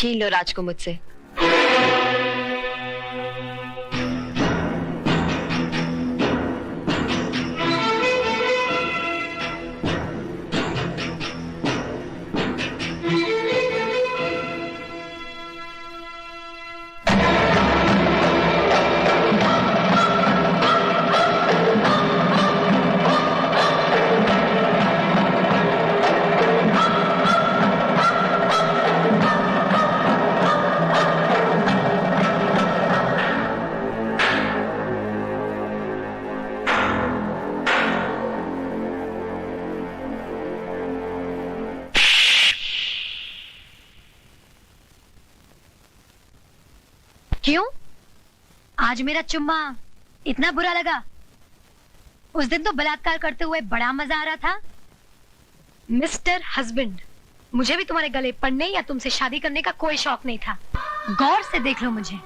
छीन लो राज को मुझसे। क्यों? आज मेरा चुम्मा इतना बुरा लगा? उस दिन तो बलात्कार करते हुए बड़ा मजा आ रहा था। मिस्टर हस्बैंड, मुझे भी तुम्हारे गले पड़ने या तुमसे शादी करने का कोई शौक नहीं था। गौर से देख लो मुझे।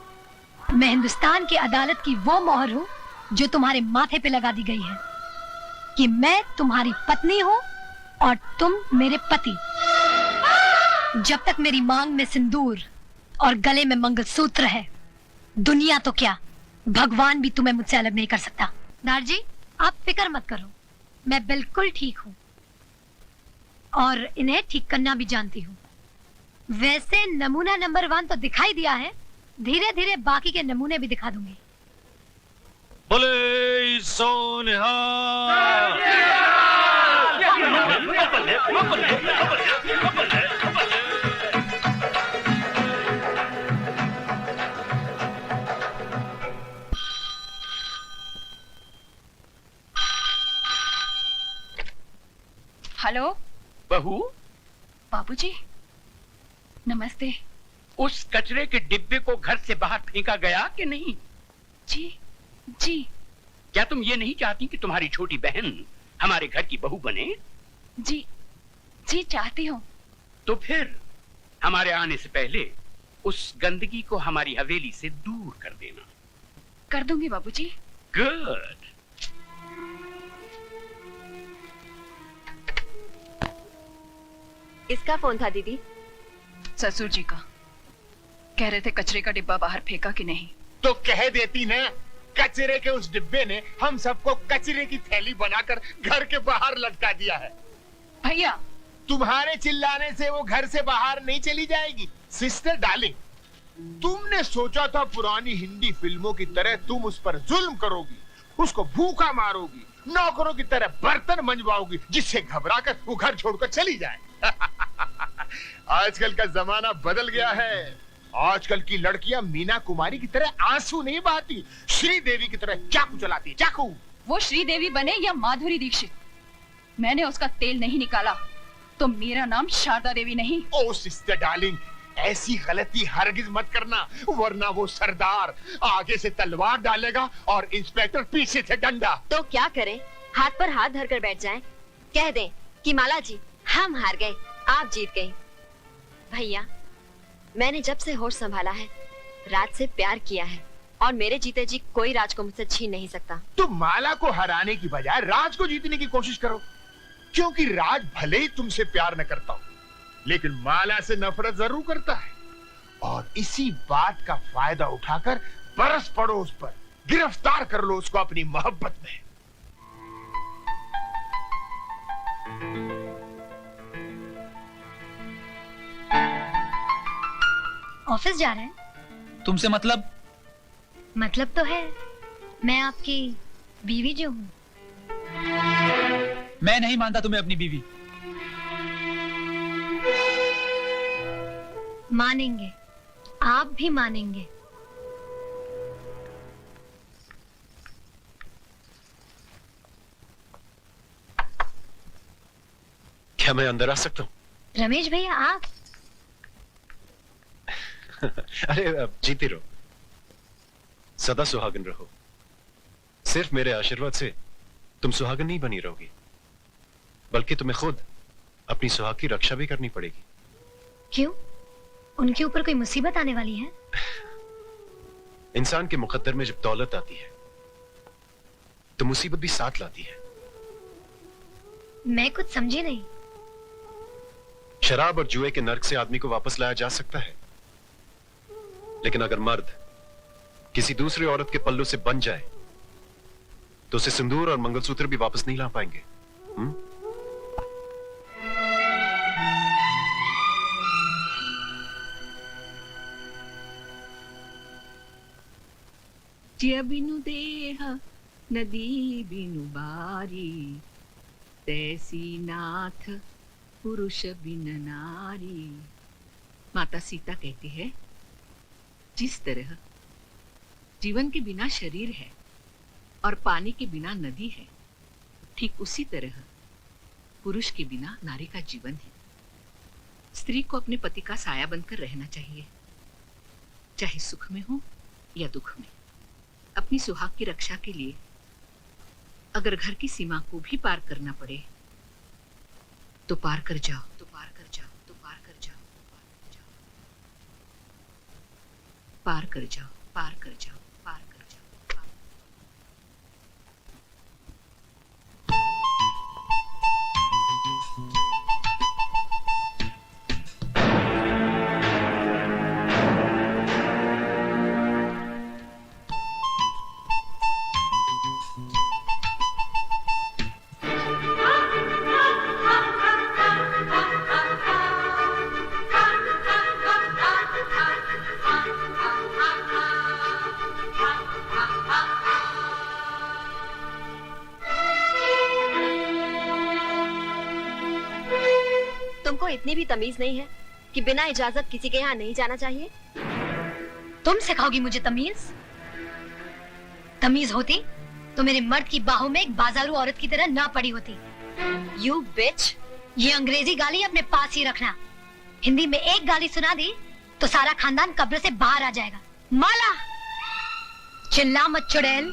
मैं हिंदुस्तान की अदालत की वो मोहर हूँ जो तुम्हारे माथे पे लगा दी गई है कि मैं तुम्हारी पत्नी हूँ और तुम मेरे पति। जब तक मेरी मांग में सिंदूर और गले में मंगलसूत्र है, दुनिया तो क्या, भगवान भी तुम्हें मुझसे अलग नहीं कर सकता। दारजी, आप फिक्र मत करो, मैं बिल्कुल ठीक हूँ और इन्हें ठीक करना भी जानती हूँ। वैसे नमूना नंबर 1 तो दिखाई दिया है, धीरे धीरे बाकी के नमूने भी दिखा दूंगी। बोले सोनिहा। हेलो बहू, बाबूजी, नमस्ते। उस कचरे के डिब्बे को घर से बाहर फेंका गया कि नहीं? जी जी। क्या तुम ये नहीं चाहती कि तुम्हारी छोटी बहन हमारे घर की बहू बने? जी जी चाहती हूँ। तो फिर हमारे आने से पहले उस गंदगी को हमारी हवेली से दूर कर देना। कर दूंगी बाबूजी। गुड। इसका फोन था दीदी? ससुर जी का। कह रहे थे कचरे का डिब्बा बाहर फेंका कि नहीं। तो कह देती ना, कचरे के उस डिब्बे ने हम सबको कचरे की थैली बनाकर घर के बाहर लटका दिया है। भैया, तुम्हारे चिल्लाने से वो घर से बाहर नहीं चली जाएगी। सिस्टर डार्लिंग, तुमने सोचा था पुरानी हिंदी फिल्मों की तरह तुम उस पर जुल्म करोगी, उसको भूखा मारोगी, नौकरों की तरह बर्तन मंजवाओगी, जिससे घबराकर वो घर छोड़कर चली जाए। आजकल का जमाना बदल गया है। आजकल की लड़कियां मीना कुमारी की तरह आंसू नहीं बहाती, श्रीदेवी की तरह चाकू चलाती है, चाकू। वो श्रीदेवी बने या माधुरी दीक्षित, मैंने उसका तेल नहीं निकाला तो मेरा नाम शारदा देवी नहीं। ओ सिस्टर डार्लिंग, ऐसी गलती हरगिज मत करना, वरना वो सरदार आगे से तलवार डालेगा और इंस्पेक्टर पीछे से डंडा। तो क्या करें? हाथ पर हाथ धरकर बैठ जाएं? कह दें कि माला जी हम हार गए, आप जीत गए। भैया, मैंने जब से होश संभाला है राज से प्यार किया है और मेरे जीते जी कोई राज को मुझसे छीन नहीं सकता। तुम माला को हराने की बजाय राज को जीतने की कोशिश करो, क्योंकि राज भले ही तुमसे प्यार न करता हो, लेकिन माला से नफरत जरूर करता है। और इसी बात का फायदा उठाकर बरस पड़ो उस पर, गिरफ्तार कर लो उसको अपनी मोहब्बत में। ऑफिस जा रहे हैं? तुमसे मतलब? मतलब तो है, मैं आपकी बीवी जो हूँ। मैं नहीं मानता तुम्हें अपनी बीवी। मानेंगे, आप भी मानेंगे। क्या मैं अंदर आ सकता हूँ? रमेश भैया, आप? अरे जीती रहो, सदा सुहागन रहो। सिर्फ मेरे आशीर्वाद से तुम सुहागन नहीं बनी रहोगी, बल्कि तुम्हें खुद अपनी सुहाग की रक्षा भी करनी पड़ेगी। क्यों? उनके ऊपर कोई मुसीबत आने वाली है? इंसान के मुकद्दर में जब दौलत आती है तो मुसीबत भी साथ लाती है। मैं कुछ समझी नहीं। शराब और जुए के नर्क से आदमी को वापस लाया जा सकता है, लेकिन अगर मर्द किसी दूसरी औरत के पल्लू से बन जाए तो उसे सिंदूर और मंगलसूत्र भी वापस नहीं ला पाएंगे। जिया बिनु देह नदी बिनु बारी, तैसी नाथ पुरुष बिन नारी। माता सीता कहती है, जिस तरह जीवन के बिना शरीर है और पानी के बिना नदी है, ठीक उसी तरह पुरुष के बिना नारी का जीवन है। स्त्री को अपने पति का साया बनकर रहना चाहिए, चाहे सुख में हो या दुख में। अपनी सुहाग की रक्षा के लिए अगर घर की सीमा को भी पार करना पड़े तो पार कर जाओ, तो पार कर जाओ, तो पार कर जाओ, पार कर जाओ, पार कर जाओ, पार कर जाओ, पार। तुमको इतनी भी तमीज नहीं है कि बिना इजाजत किसी के यहाँ नहीं जाना चाहिए? तुम सिखाओगी मुझे तमीज? तमीज होती तो मेरे मर्द की बाहों में एक बाजारू औरत की तरह ना पड़ी होती। You bitch! ये अंग्रेजी गाली अपने पास ही रखना। हिंदी में एक गाली सुना दी तो सारा खानदान कब्र से बाहर आ जाएगा। माला, चिल्ला मत चुड़ैल,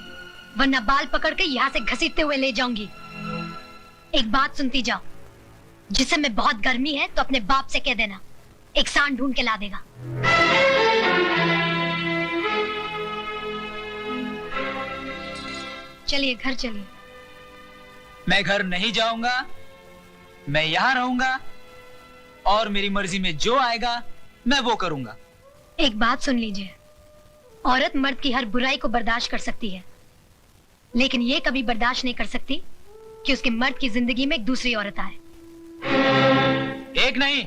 वरना बाल पकड़ के यहाँ से घसीटते हुए ले जाऊंगी। एक बात सुनती जाओ, जिस समय बहुत गर्मी है तो अपने बाप से कह देना, एक सांड ढूंढ के ला देगा। चलिए घर चलिए। मैं घर नहीं जाऊंगा, मैं यहाँ रहूंगा और मेरी मर्जी में जो आएगा मैं वो करूंगा। एक बात सुन लीजिए, औरत मर्द की हर बुराई को बर्दाश्त कर सकती है, लेकिन ये कभी बर्दाश्त नहीं कर सकती कि उसके मर्द की जिंदगी में एक दूसरी औरत आए। एक नहीं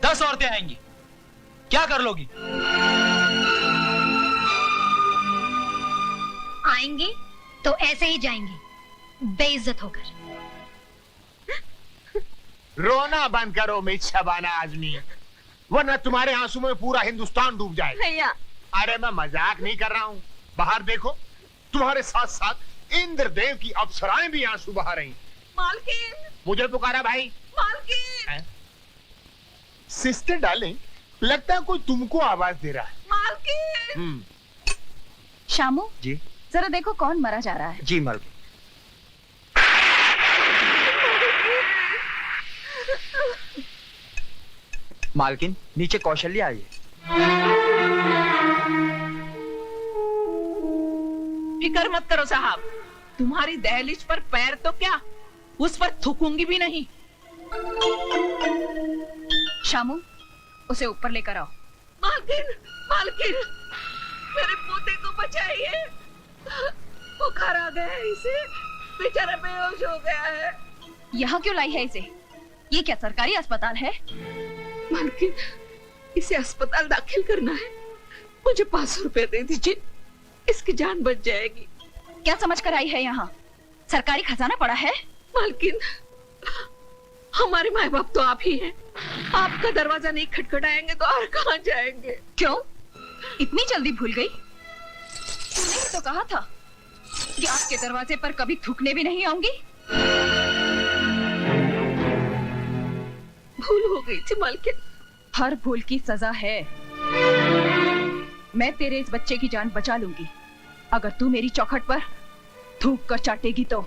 10 औरतें आएंगी, क्या कर लोगी? आएंगी तो ऐसे ही जाएंगी, बेइज्जत होकर। रोना बंद करो मिच्छबाना आदमी, वरना तुम्हारे आंसू में पूरा हिंदुस्तान डूब जाएगा। भैया, अरे मैं मजाक नहीं कर रहा हूँ। बाहर देखो, तुम्हारे साथ साथ इंद्रदेव की अप्सराएं भी आंसू बहा रही। मालकिन, मुझे पुकारा भाई। मालकिन, सिस्टर डार्लिंग, लगता है कोई तुमको आवाज दे रहा है। मालकिन। शामू जी जरा देखो कौन मरा जा रहा है। जी मालकिन। मालकिन नीचे कौशल्या आई है। फिक्र मत करो साहब, तुम्हारी दहलीज पर पैर तो क्या, उस पर थूकूंगी भी नहीं। शामू उसे ऊपर लेकर आओ। मालकिन, मालकिन, मेरे पोते को बचाइए, बुखार आ गया है इसे, बेचारा बेहोश हो गया है। यहाँ क्यों लाई है इसे? ये क्या सरकारी अस्पताल है? मालकिन, इसे अस्पताल दाखिल करना है, मुझे 500 रुपए दे दीजिए, इसकी जान बच जाएगी। क्या समझ कर आई है यहाँ? सरकारी खजाना पड़ा है। मालकिन, हमारे माँ बाप तो आप ही हैं, आपका दरवाजा नहीं खटखटाएंगे तो और कहाँ जाएंगे? क्यों इतनी जल्दी भूल गई? तूने ही तो कहा था कि आपके दरवाजे पर कभी थूकने भी नहीं आऊंगी। भूल हो गई थी मालकिन। हर भूल की सजा है। मैं तेरे इस बच्चे की जान बचा लूंगी अगर तू मेरी चौखट पर थूक कर चाटेगी तो।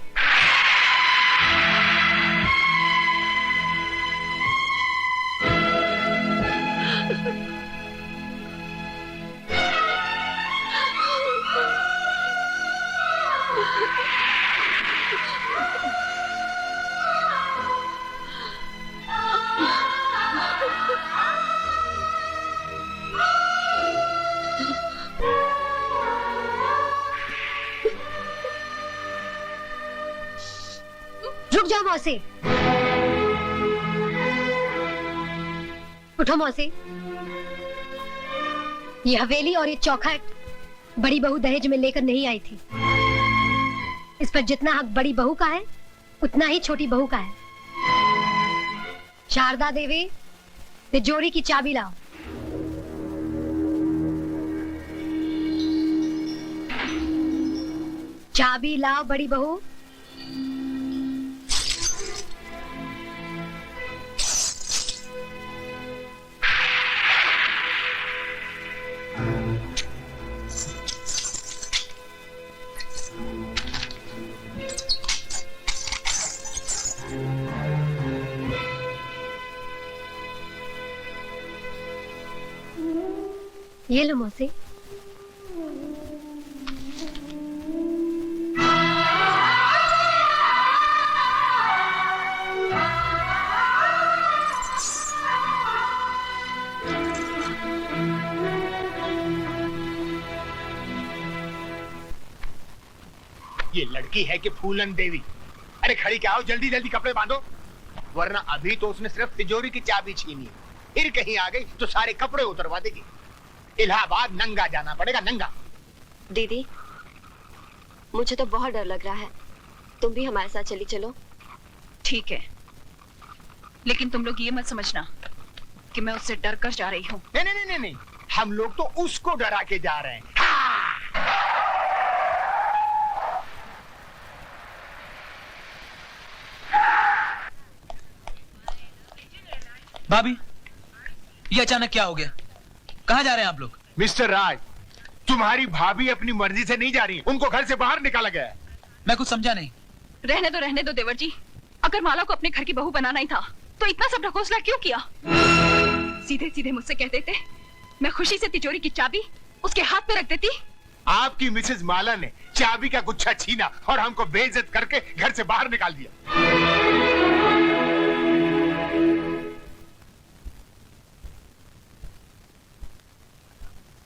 उठो मौसी, उठो मौसी। ये हवेली और ये चौखट बड़ी बहू दहेज में लेकर नहीं आई थी। इस पर जितना हक बड़ी बहू का है उतना ही छोटी बहू का है। शारदा देवी, तिजोरी की चाबी लाओ। चाबी लाओ बड़ी बहू। ये लो मौसी। ये लड़की है कि फूलन देवी? अरे खड़ी क्या हो, जल्दी जल्दी कपड़े बांधो, वरना अभी तो उसने सिर्फ तिजोरी की चाबी छीनी है, फिर कहीं आ गई तो सारे कपड़े उतरवा देगी। इलाहाबाद नंगा जाना पड़ेगा, नंगा। दीदी, मुझे तो बहुत डर लग रहा है, तुम भी हमारे साथ चली चलो। ठीक है, लेकिन तुम लोग ये मत समझना कि मैं उससे डर कर जा रही हूँ। नहीं नहीं नहीं नहीं, हम लोग तो उसको डरा के जा रहे हैं। भाभी, ये अचानक क्या हो गया? कहाँ जा रहे हैं आप लोग? मिस्टर राज, तुम्हारी भाभी अपनी मर्जी से नहीं जा रही, उनको घर से बाहर निकाला गया है। मैं कुछ समझा नहीं। रहने दो देवर जी। अगर माला को अपने घर की बहू बनाना ही था तो इतना सब ढकोसला क्यों किया? सीधे सीधे मुझसे कह देते, मैं खुशी से तिजोरी की चाबी उसके हाथ पे रख देती। आपकी मिसेज माला ने चाबी का गुच्छा छीना और हमको बेइज्जत करके घर से बाहर निकाल दिया।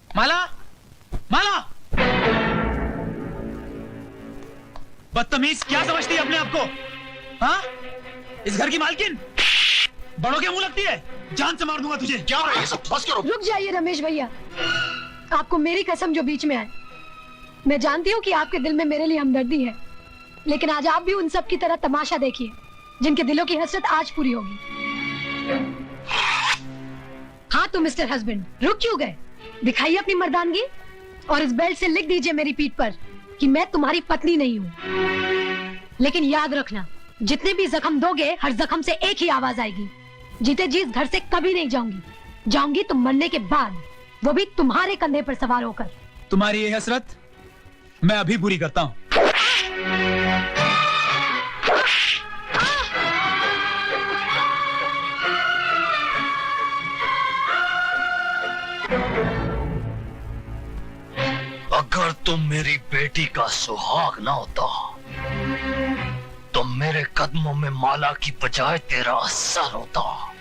माला, माला! बदतमीज, क्या समझती है अपने आप को? हाँ? इस घर की मालकिन बड़ों के मुंह लगती है? जान से मार दूंगा तुझे। क्या हो रहा है ये सब? बस करो। रुक जाइए रमेश भैया, आपको मेरी कसम जो बीच में आए। मैं जानती हूँ कि आपके दिल में मेरे लिए हमदर्दी है, लेकिन आज आप भी उन सब की तरह तमाशा देखिए जिनके दिलों की हसरत आज पूरी होगी। हाँ तो मिस्टर हस्बैंड, रुक क्यों गए? दिखाइए अपनी मर्दानगी और इस बेल्ट से लिख दीजिए मेरी पीठ पर कि मैं तुम्हारी पत्नी नहीं हूँ। लेकिन याद रखना, जितने भी जख्म दोगे हर जख्म से एक ही आवाज आएगी, जीते जी इस घर से कभी नहीं जाऊंगी। जाऊंगी तो मरने के बाद, वो भी तुम्हारे कंधे पर सवार होकर। तुम्हारी ये हसरत मैं अभी पूरी करता हूँ। अगर तुम मेरी बेटी का सुहाग ना होता तो मेरे कदमों में माला की बजाय तेरा सर होता।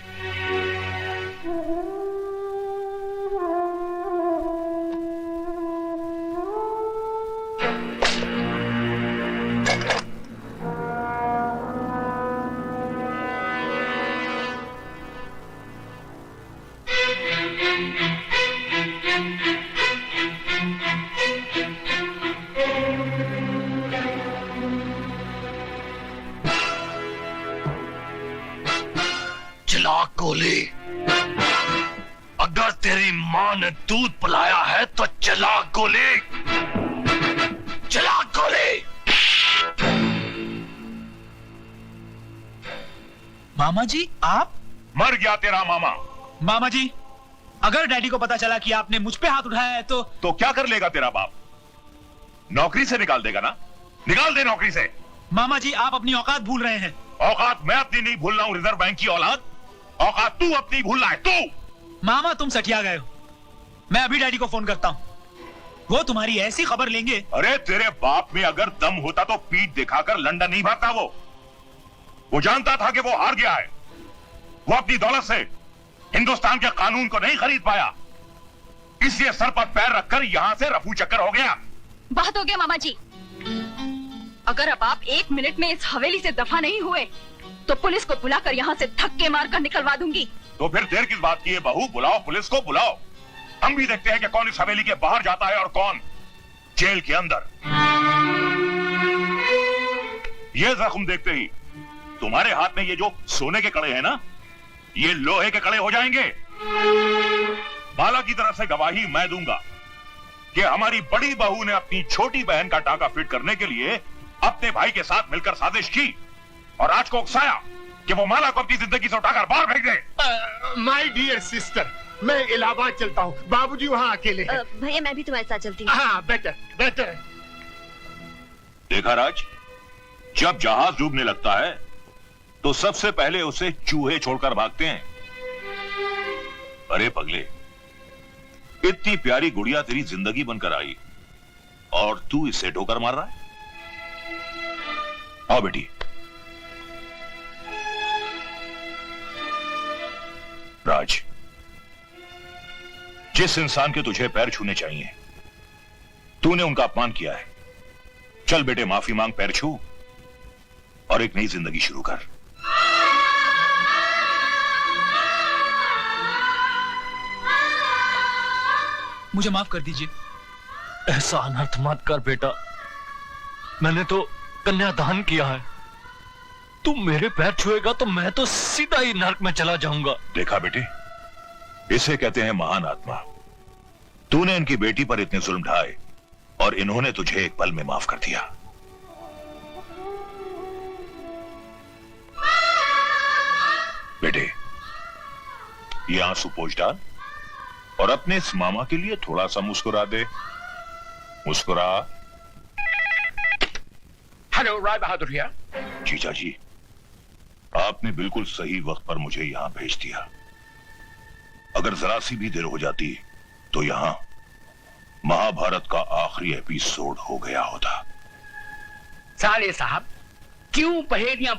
चला गोली, अगर तेरी मां ने दूध पिलाया है तो चला गोली, चला गोली। मामा जी, आप? मर गया तेरा मामा। मामा जी, अगर डैडी को पता चला कि आपने मुझ पे हाथ उठाया है तो क्या कर लेगा तेरा बाप? नौकरी से निकाल देगा ना? निकाल दे नौकरी से। मामा जी, आप अपनी औकात भूल रहे हैं। औकात मैं अपनी नहीं भूल रहा हूं, रिजर्व बैंक की औलाद। औकात तू अपनी भूल रहा है, तू। मामा, तुम सठिया गए हो। मैं अभी डैडी को फोन करता हूँ, वो तुम्हारी ऐसी खबर लेंगे। अरे तेरे बाप में अगर दम होता तो पीठ दिखाकर लंदन नहीं भागता। वो जानता था कि वो हार गया है। वो अपनी दौलत से हिंदुस्तान के कानून को नहीं खरीद पाया, इसलिए सर पर पैर रखकर यहां से रफू चक्कर हो गया। बहुत हो गया मामा जी। अगर अब आप 1 मिनट में इस हवेली से दफा नहीं हुए तो पुलिस को बुलाकर यहाँ से धक्के मारकर निकलवा दूंगी। तो फिर देर किस बात की है बहू? बुलाओ पुलिस को, बुलाओ। हम भी देखते हैं कि कौन इस हवेली के बाहर जाता है और कौन जेल के अंदर। ये जख्म देखते ही तुम्हारे हाथ में ये जो सोने के कड़े हैं ना, ये लोहे के कड़े हो जाएंगे। बाला की तरफ से गवाही मैं दूंगा कि हमारी बड़ी बहू ने अपनी छोटी बहन का टाका फिट करने के लिए अपने भाई के साथ मिलकर साजिश की और आज को उकसाया कि वो माला को अपनी जिंदगी से उठाकर बाहर फेंक दे। माय डियर सिस्टर, मैं इलाहाबाद चलता हूँ, बाबूजी वहाँ अकेले हैं। भैया मैं भी तुम्हारे साथ चलती हूँ। हाँ, बेटर बेटर। देखा राज, जब जहाज डूबने लगता है तो सबसे पहले उसे चूहे छोड़कर भागते हैं। अरे पगले, इतनी प्यारी गुड़िया तेरी जिंदगी बनकर आई और तू इसे ठोकर मार रहा है। आओ बेटी। राज, जिस इंसान के तुझे पैर छूने चाहिए तूने उनका अपमान किया है। चल बेटे, माफी मांग, पैर छू और एक नई जिंदगी शुरू कर। मुझे माफ कर दीजिए। ऐसा अनर्थ मत कर बेटा, मैंने तो कन्यादान किया है। तू मेरे पैर छुएगा तो मैं तो सीधा ही नरक में चला जाऊंगा। देखा बेटे, इसे कहते हैं महान आत्मा। तूने इनकी बेटी पर इतने जुल्म ढाए और इन्होंने तुझे एक पल में माफ कर दिया। बेटे, ये आंसू पोंछ डाल और अपने इस मामा के लिए थोड़ा सा मुस्कुरा दे। मुस्कुरा। Hello, Rai Bahadur here. जीजा जी, आपने बिल्कुल सही वक्त पर मुझे यहां भेज दिया। अगर जरा सी भी देर हो जाती तो यहां महाभारत का आखिरी एपिसोड हो गया होता। साले साहब, क्यों पहेलियां